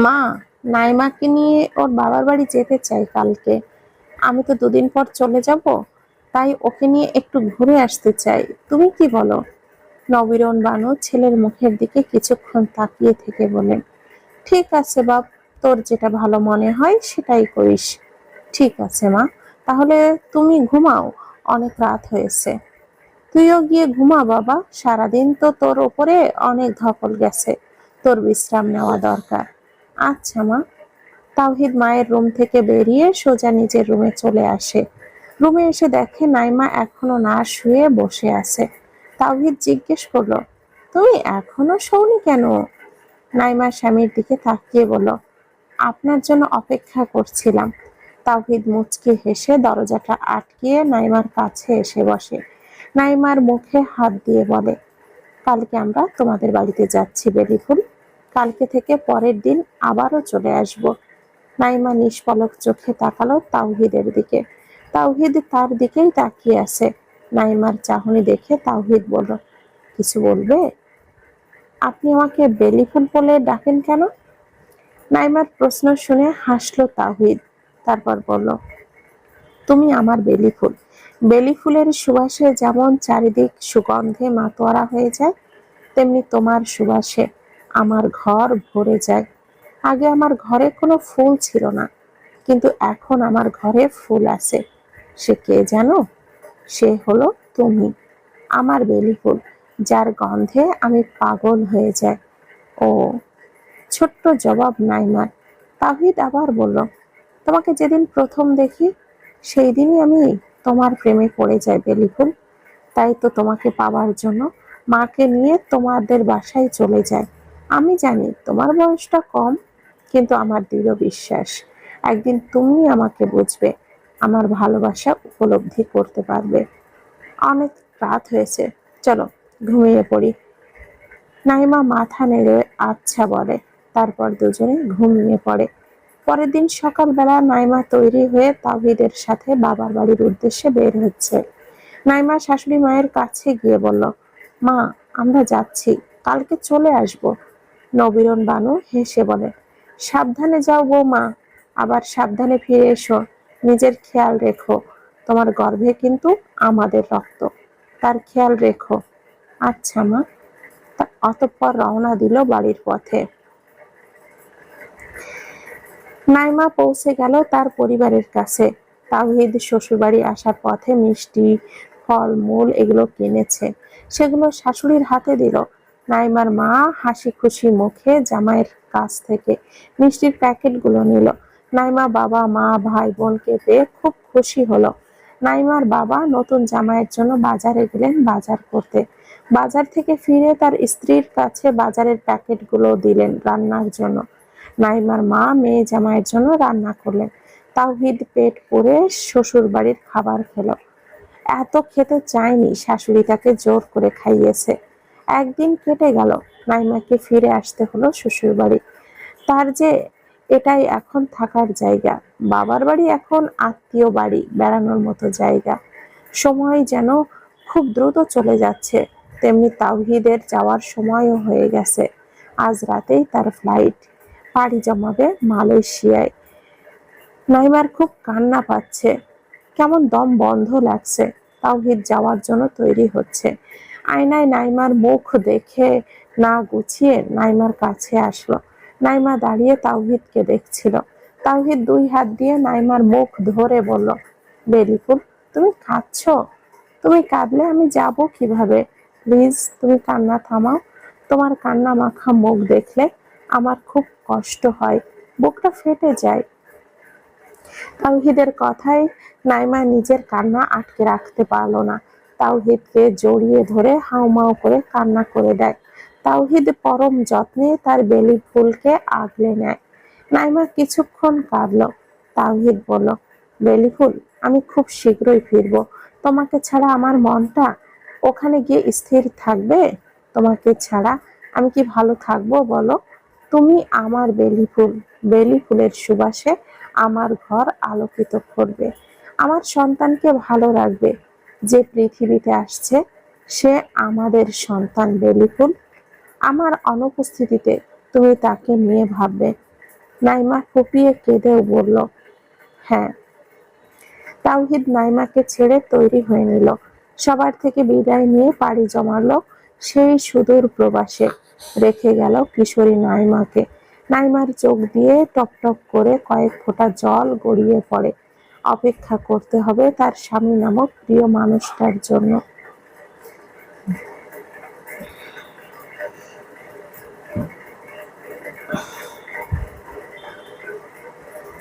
মা, নাইমাকে নিয়ে ওর বাবার বাড়ি যেতে চাই কালকে। আমি তো দুদিন পর চলে যাব, তাই ওকে নিয়ে একটু ঘুরে আসতে চাই। তুমি কি বলো? নবীরন বানু ছেলের মুখের দিকে কিছুক্ষণ তাকিয়ে থেকে বলেন, ঠিক আছে বাপ, তোর যেটা ভালো মনে হয় সেটাই করিস। ঠিক আছে মা, তাহলে তুমি ঘুমাও, অনেক রাত হয়েছে। তুইও গিয়ে ঘুমা বাবা, সারাদিন তো তোর ওপরে অনেক ধকল গেছে, তোর বিশ্রাম নেওয়া দরকার। আচ্ছা মা। তাওহিদ মায়ের রুম থেকে বেরিয়ে সোজা নিজের রুমে চলে আসে। রুমে এসে দেখে নাইমা এখনো না শুয়ে বসে আছে। তাওহিদ জিজ্ঞেস করলো, তুমি এখনো শোওনি কেন? নাইমা স্বামীর দিকে তাকিয়ে বলল, আপনার জন্য অপেক্ষা করছিলাম। তাওহিদ মুচকি হেসে দরজাটা আটকিয়ে নাইমার কাছে এসে বসে। নাইমার মুখে হাত দিয়ে বলে, কালকে আমরা তোমাদের বাড়িতে যাচ্ছি বেলিফুল। কালকে থেকে পরের দিন আবারও চলে আসব। নাইমা নিষ্পলক চোখে তাকালো তাওহিদের দিকে। তাওহিদ তার দিকেই তাকিয়ে আছে। নাইমার চাহনি দেখে তাওহিদ বলল, কিছু বলবে? আপনি আমাকে বেলিফুল বলে ডাকেন কেন? নাইমার প্রশ্ন শুনে হাসলো তাওহিদ। তারপর বলল, তুমি আমার বেলি ফুল। বেলি ফুলের সুবাসে যেমন চারিদিক সুগন্ধে মাতোয়ারা হয়ে যায়, তেমনি তোমার সুবাসে আমার ঘর ভরে যায়। আগে আমার ঘরে কোনো ফুল ছিল না, কিন্তু এখন আমার ঘরে ফুল আছে। সে কে জানো? সে হলো তুমি, আমার বেলি ফুল, যার গন্ধে আমি পাগল হয়ে যাই। ও, ছোট্ট জবাব নাইমার। তাহিদ আবার বলল, তোমাকে যেদিন প্রথম দেখি সেই দিনই আমি তোমার প্রেমে পড়ে যাই বেলিফুল। তাই তো তোমাকে পাওয়ার জন্য মাকে নিয়ে তোমাদের বাসায় চলে যায়। আমি জানি তোমার বয়সটা কম, কিন্তু আমার দৃঢ় বিশ্বাস একদিন তুমি আমাকে বুঝবে, আমার ভালোবাসা উপলব্ধি করতে পারবে। অনেক রাত হয়েছে, চলো ঘুমিয়ে পড়ি। নাইমা মাথা নেড়ে আচ্ছা বলে। তারপর দুজনে ঘুমিয়ে পড়ে। পরের দিন সকালবেলা নাইমা তৈরি হয়ে তাওহিদের সাথে বাবার বাড়ির উদ্দেশ্যে বের হচ্ছে। নাইমা শাশুড়ি মায়ের কাছে গিয়ে বলল, মা, আমরা যাচ্ছি, কালকে চলে আসব। নবীরন বানু হেসে বলে, সাবধানে যাও বৌমা, আবার সাবধানে ফিরে এসো। নিজের খেয়াল রেখো, তোমার গর্ভে কিন্তু আমাদের রক্ত, তার খেয়াল রেখো। আচ্ছা মা। অতঃপর রওনা দিল বাড়ির পথে। নাইমা পৌঁছে গেল তার পরিবারের কাছে। তাওহিদ শ্বশুরবাড়ি আসার পথে মিষ্টি, ফল মূল এগুলো কিনেছে, সেগুলো শাশুড়ির হাতে দিল। নাইমার মা হাসি খুশি মুখে জামাইয়ের কাছ থেকে মিষ্টির প্যাকেটগুলো নিল। নাইমা বাবা মা ভাই বোনকে পেয়ে খুব খুশি হলো। নাইমার বাবা নতুন জামাইয়ের জন্য বাজারে গেলেন বাজার করতে। বাজার থেকে ফিরে তার স্ত্রীর কাছে বাজারের প্যাকেটগুলো দিলেন রান্নার জন্য। নাইমার মা মেয়ে জামাইয়ের জন্য রান্না করলেন। তাওহিদ পেট পুরে শ্বশুর বাড়ির খাবার খেলো। এত খেতে চায়নি, শাশুড়ি তাকে জোর করে খাইয়েছে। একদিন কেটে গেল, নাইমাকে ফিরে আসতে হলো শ্বশুর বাড়ি। তার যে এটাই এখন থাকার জায়গা, বাবার বাড়ি এখন আত্মীয় বাড়ি, বেড়ানোর মতো জায়গা। সময় যেন খুব দ্রুত চলে যাচ্ছে, তেমনি তাওহিদের যাওয়ার সময়ও হয়ে গেছে। আজ রাতেই তার ফ্লাইট, পাড়ি জমাবে মালয়েশিয়ায়। নাইমার খুব কান্না পাচ্ছে, কেমন দম বন্ধ লাগছে। তাওহিদ যাওয়ার জন্য তৈরি হচ্ছে। আয়নায় নাইমার মুখ দেখে না গুছিয়ে নাইমার কাছে আসলো। নাইমা দাঁড়িয়ে তাওহিদকে দেখছিল। তাওহিদ দুই হাত দিয়ে নাইমার মুখ ধরে বলল, বেলিফুল, তুমি কাঁদছো? তুমি কাঁদলে আমি যাব কিভাবে? প্লিজ তুমি কান্না থামাও। তোমার কান্না মাখা মুখ দেখলে আমার খুব কষ্ট হয়, বুকটা ফেটে যায়। তাওহিদের কথায় নাইমা নিজের কান্না আটকে রাখতে পারলো না। তাওহিদকে জড়িয়ে ধরে হাউমাউ করে কান্না করে দেয়। তাওহিদ পরম যত্নে তার বেলি ফুলকে আগলে নেয়। নাইমা কিছুক্ষণ কাঁদলো। তাওহিদ বলল, বেলি ফুল, আমি খুব শীঘ্রই ফিরবো। তোমাকে ছাড়া আমার মনটা ওখানে গিয়ে স্থির থাকবে? তোমাকে ছাড়া আমি কি ভালো থাকবো বলো? তুমি আমার বেলি ফুল, বেলি ফুলের সুবাসে আমার ঘর আলোকিত করবে, আমার সন্তানকে ভালো রাখবে। যে পৃথিবীতে আসছে সে আমাদের সন্তান বেলিফুল। আমার অনুপস্থিতিতে তুমি তাকে নিয়ে ভাববে, নাইমা ফুপিয়ে কেঁদেও বলল, হ্যাঁ। তাওহিদ নাইমাকে ছেড়ে তৈরি হয়ে নিল। সবার থেকে বিদায় নিয়ে পাড়ি জমালো সেই সুদূর প্রবাসে। রেখে গেল কিশোরী নাইমাকে। নাইমার চোখ দিয়ে টপ টপ করে কয়েক ফোঁটা জল গড়িয়ে পড়ে। অপেক্ষা করতে হবে তার স্বামী নামক প্রিয় মানুষটার জন্য।